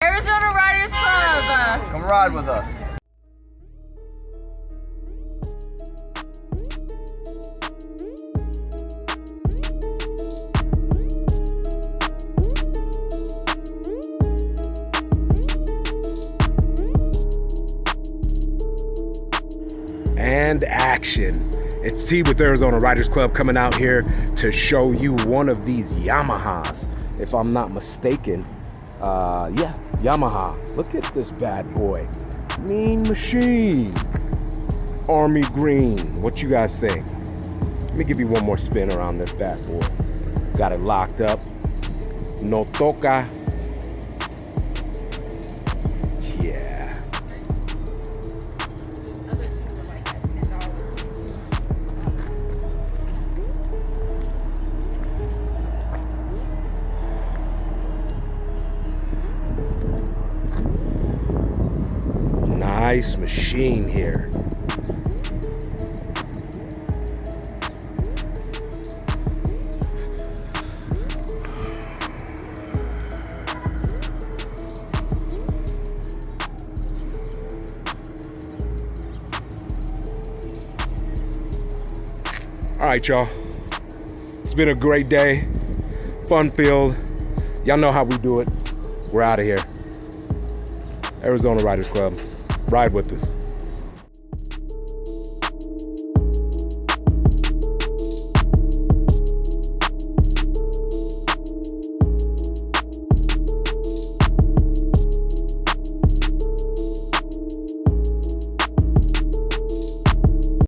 Arizona Riders Club. Come ride with us. And action. It's T with Arizona Riders Club coming out here to show you one of these Yamahas. If I'm not mistaken, yeah, Yamaha. Look at this bad boy. Mean machine. Army green. What you guys think? Let me give you one more spin around this bad boy. Got it locked up. No toca. Yeah. Nice machine here. All right, y'all. It's been a great day, fun-filled. Y'all know how we do it. We're out of here. Arizona Riders Club. Ride with us.